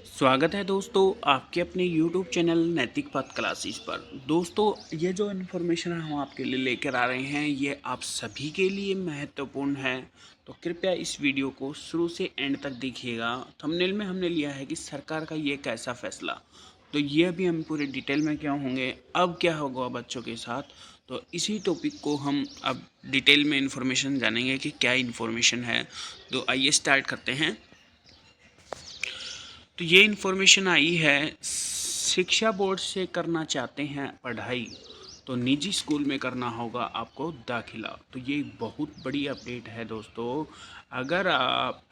स्वागत है दोस्तों आपके अपने YouTube चैनल नैतिक पथ क्लासेस पर। दोस्तों, ये जो इन्फॉर्मेशन हम आपके लिए लेकर आ रहे हैं ये आप सभी के लिए महत्वपूर्ण है, तो कृपया इस वीडियो को शुरू से एंड तक देखिएगा। थंबनेल में हमने लिया है कि सरकार का ये कैसा फैसला, तो ये भी हम पूरे डिटेल में क्या होंगे, अब क्या होगा बच्चों के साथ, तो इसी टॉपिक को हम अब डिटेल में इन्फॉर्मेशन जानेंगे कि क्या इन्फॉर्मेशन है। तो आइए स्टार्ट करते हैं। तो ये इन्फॉर्मेशन आई है, शिक्षा बोर्ड से करना चाहते हैं पढ़ाई तो निजी स्कूल में करना होगा आपको दाखिला। तो ये बहुत बड़ी अपडेट है दोस्तों। अगर आप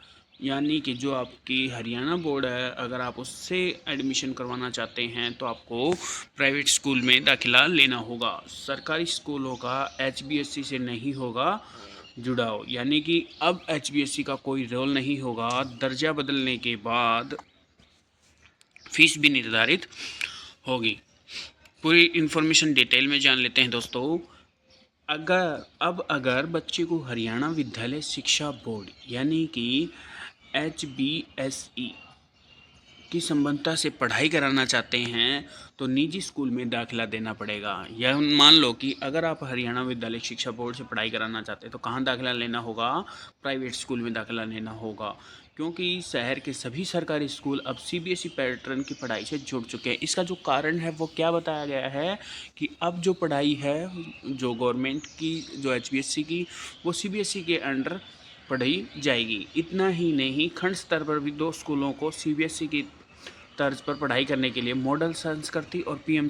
यानी कि जो आपकी हरियाणा बोर्ड है, अगर आप उससे एडमिशन करवाना चाहते हैं तो आपको प्राइवेट स्कूल में दाखिला लेना होगा। सरकारी स्कूलों का HBSC से नहीं होगा जुड़ाव, यानी कि अब HBSC का कोई रोल नहीं होगा। दर्जा बदलने के बाद फीस भी निर्धारित होगी। पूरी इन्फॉर्मेशन डिटेल में जान लेते हैं दोस्तों। अगर बच्चे को हरियाणा विद्यालय शिक्षा बोर्ड यानी कि HBSE की संबद्धता से पढ़ाई कराना चाहते हैं तो निजी स्कूल में दाखिला देना पड़ेगा। यह मान लो कि अगर आप हरियाणा विद्यालय शिक्षा बोर्ड से पढ़ाई कराना चाहते हैं तो कहाँ दाखिला लेना होगा, प्राइवेट स्कूल में दाखिला लेना होगा, क्योंकि शहर के सभी सरकारी स्कूल अब CBSE पैटर्न की पढ़ाई से जुड़ चुके हैं। इसका जो कारण है वो क्या बताया गया है कि अब जो पढ़ाई है जो गवर्नमेंट की, जो HBSC की, वो CBSE के अंडर पढ़ाई जाएगी। इतना ही नहीं, खंड स्तर पर भी 2 स्कूलों को CBSE की तर्ज पर पढ़ाई करने के लिए मॉडल संस्कृति और PM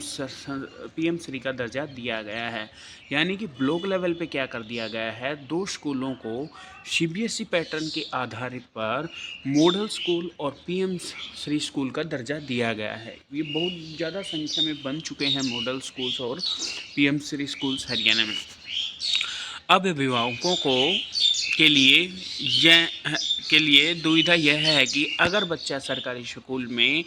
श्री का दर्जा दिया गया है। यानी कि ब्लॉक लेवल पे क्या कर दिया गया है, 2 स्कूलों को CBSE पैटर्न के आधार पर मॉडल स्कूल और PM श्री स्कूल का दर्जा दिया गया है। ये बहुत ज़्यादा संख्या में बन चुके हैं मॉडल स्कूल्स और PM श्री स्कूल्स हरियाणा में। अब अभिभावकों को के लिए दुविधा यह है कि अगर बच्चा सरकारी स्कूल में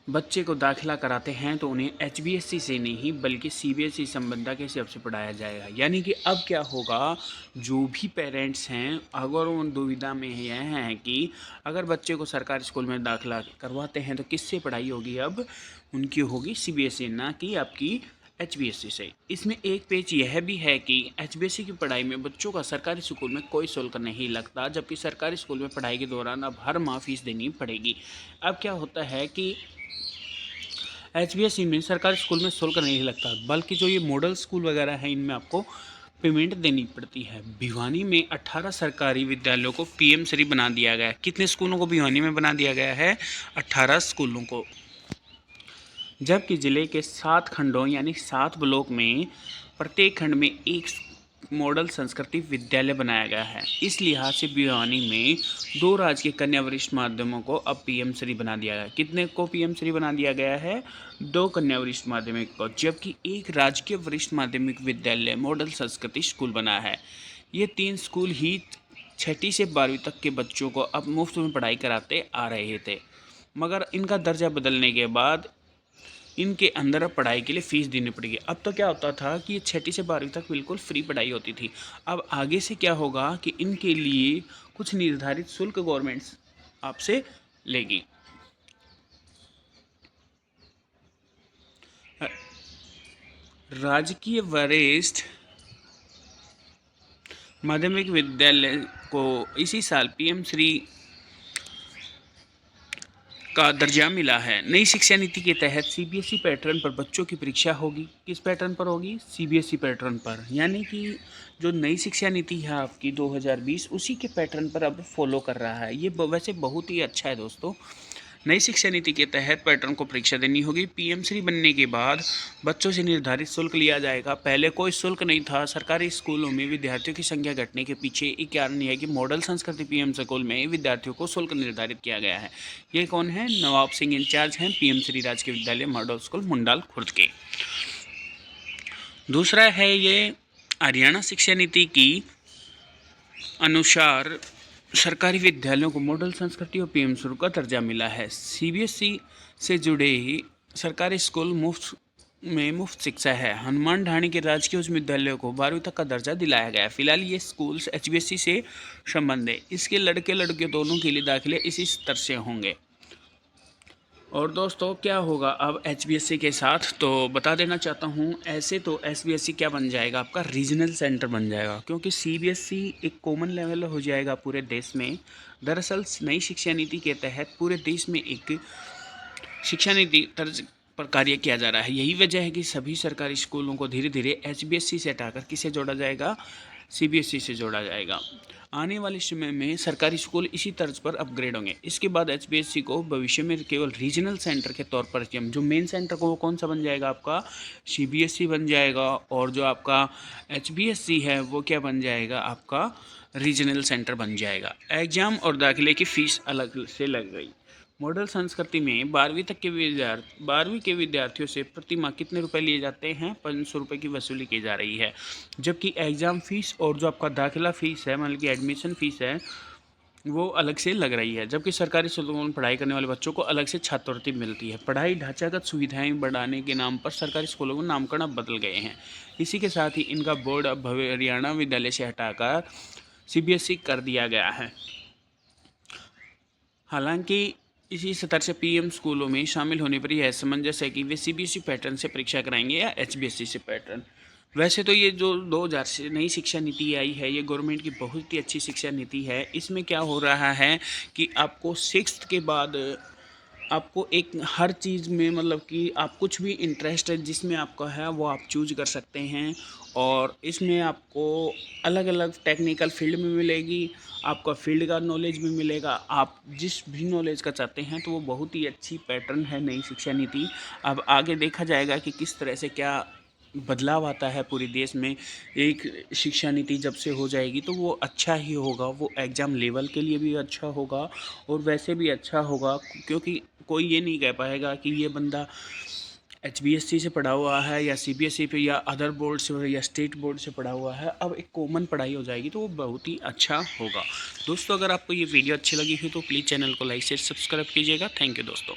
बच्चे को दाखिला कराते हैं तो उन्हें HBSC से नहीं बल्कि CBSE संबंधा के हिसाब से पढ़ाया जाएगा। यानी कि अब क्या होगा, जो भी पेरेंट्स हैं अगर उन दुविधा में यह हैं कि अगर बच्चे को सरकारी स्कूल में दाखिला करवाते हैं तो किससे पढ़ाई होगी, अब उनकी होगी CBSE, ना कि आपकी HBSC से। इसमें एक पेज यह भी है कि HBSC की पढ़ाई में बच्चों का सरकारी स्कूल में कोई शुल्क नहीं लगता, जबकि सरकारी स्कूल में पढ़ाई के दौरान अब हर माह फीस देनी पड़ेगी। अब क्या होता है कि HBSC में सरकारी स्कूल में शुल्क नहीं लगता, बल्कि जो ये मॉडल स्कूल वगैरह हैं इनमें आपको पेमेंट देनी पड़ती है। भिवानी में 18 सरकारी विद्यालयों को PM श्री बना दिया गया है। कितने स्कूलों को भिवानी में बना दिया गया है? 18 स्कूलों को। जबकि जिले के 7 खंडों यानी 7 ब्लॉक में प्रत्येक खंड में एक मॉडल संस्कृति विद्यालय बनाया गया है। इस लिहाज से भिवानी में 2 राजकीय कन्या वरिष्ठ माध्यमों को अब PM श्री बना दिया गया। कितने को PM श्री बना दिया गया है? 2 कन्या वरिष्ठ माध्यमिक को, जबकि एक राजकीय वरिष्ठ माध्यमिक विद्यालय मॉडल संस्कृति स्कूल बना है। ये 3 स्कूल ही 6ठी से 12वीं तक के बच्चों को अब मुफ्त में पढ़ाई कराते आ रहे थे, मगर इनका दर्जा बदलने के बाद इनके अंदर अब पढ़ाई के लिए फ़ीस देनी पड़ेगी। अब तो क्या होता था कि 6ठी से 12वीं तक बिल्कुल फ्री पढ़ाई होती थी। अब आगे से क्या होगा कि इनके लिए कुछ निर्धारित शुल्क गवर्नमेंट आपसे लेगी। राजकीय वरिष्ठ माध्यमिक विद्यालय को इसी साल PM श्री का दर्जा मिला है। नई शिक्षा नीति के तहत CBSE पैटर्न पर बच्चों की परीक्षा होगी। किस पैटर्न पर होगी? CBSE पैटर्न पर। यानी कि जो नई शिक्षा नीति है आपकी 2020 उसी के पैटर्न पर अब फॉलो कर रहा है। ये वैसे बहुत ही अच्छा है दोस्तों। नई शिक्षा नीति के तहत पैटर्न को परीक्षा देनी होगी। PM श्री बनने के बाद बच्चों से निर्धारित शुल्क लिया जाएगा। पहले कोई शुल्क नहीं था। सरकारी स्कूलों में विद्यार्थियों की संख्या घटने के पीछे एक कारण यह है कि मॉडल संस्कृति PM स्कूल में विद्यार्थियों को शुल्क निर्धारित किया गया है। ये कौन है? नवाब सिंह इंचार्ज हैं PM श्री राजकीय विद्यालय मॉडल स्कूल मुंडाल खुर्द के। दूसरा है ये हरियाणा शिक्षा नीति की अनुसार सरकारी विद्यालयों को मॉडल संस्कृति और PM श्री का दर्जा मिला है। CBSE से जुड़े सरकारी स्कूल मुफ्त में मुफ्त शिक्षा है। हनुमान ढाणी के राजकीय उच्च विद्यालय को 12वीं तक का दर्जा दिलाया गया है। फिलहाल ये स्कूल्स एचबीएसई से संबंध है। इसके लड़के लड़कियों दोनों के लिए दाखिले इसी स्तर से होंगे। और दोस्तों क्या होगा अब एचबीएससी के साथ, तो बता देना चाहता हूँ। ऐसे तो एचबीएससी क्या बन जाएगा, आपका रीजनल सेंटर बन जाएगा, क्योंकि सीबीएसई एक कॉमन लेवल हो जाएगा पूरे देश में। दरअसल नई शिक्षा नीति के तहत पूरे देश में एक शिक्षा नीति तर्ज पर कार्य किया जा रहा है। यही वजह है कि सभी सरकारी स्कूलों को धीरे धीरे एचबीएसई से हटाकर किसे जोड़ा जाएगा, सीबीएसई से जोड़ा जाएगा। आने वाले समय में सरकारी स्कूल इसी तर्ज पर अपग्रेड होंगे। इसके बाद एचबीएसई को भविष्य में केवल रीजनल सेंटर के तौर पर जो मेन सेंटर को वो कौन सा बन जाएगा, आपका सीबीएसई बन जाएगा। और जो आपका एचबीएसई है वो क्या बन जाएगा, आपका रीजनल सेंटर बन जाएगा। एग्जाम और दाखिले की फ़ीस अलग से लग गई। मॉडल संस्कृति में 12वीं के विद्यार्थियों से प्रति माह कितने रुपए लिए जाते हैं, 500 रुपये की वसूली की जा रही है। जबकि एग्ज़ाम फ़ीस और जो आपका दाखिला फ़ीस है, मतलब कि एडमिशन फ़ीस है, वो अलग से लग रही है। जबकि सरकारी स्कूलों में पढ़ाई करने वाले बच्चों को अलग से छात्रवृत्ति मिलती है। पढ़ाई ढांचागत सुविधाएं बढ़ाने के नाम पर सरकारी स्कूलों में नामकरण अब बदल गए हैं। इसी के साथ ही इनका बोर्ड अब हरियाणा विद्यालय से हटाकर सीबीएसई कर दिया गया है। हालांकि इसी स्तर से पीएम स्कूलों में शामिल होने पर यह असमंजस है कि वे सीबीएसई पैटर्न से परीक्षा कराएंगे या एचबीएसई से पैटर्न। वैसे तो ये जो 2000 से नई शिक्षा नीति आई है, ये गवर्नमेंट की बहुत ही अच्छी शिक्षा नीति है। इसमें क्या हो रहा है कि आपको 6th के बाद आपको एक हर चीज़ में, मतलब कि आप कुछ भी इंटरेस्ट है जिसमें आपका है वो आप चूज कर सकते हैं। और इसमें आपको अलग अलग टेक्निकल फील्ड में मिलेगी, आपका फील्ड का नॉलेज भी मिलेगा। आप जिस भी नॉलेज का चाहते हैं, तो वो बहुत ही अच्छी पैटर्न है नई शिक्षा नीति। अब आगे देखा जाएगा कि किस तरह से क्या बदलाव आता है पूरे देश में। एक शिक्षा नीति जब से हो जाएगी तो वो अच्छा ही होगा, वो एग्ज़ाम लेवल के लिए भी अच्छा होगा और वैसे भी अच्छा होगा, क्योंकि कोई ये नहीं कह पाएगा कि ये बंदा एचबीएसई से पढ़ा हुआ है या सीबीएसई पे या अदर बोर्ड से या स्टेट बोर्ड से पढ़ा हुआ है। अब एक कॉमन पढ़ाई हो जाएगी तो वो बहुत ही अच्छा होगा। दोस्तों अगर आपको ये वीडियो अच्छी लगी हो तो प्लीज़ चैनल को लाइक शेयर सब्सक्राइब कीजिएगा। थैंक यू दोस्तों।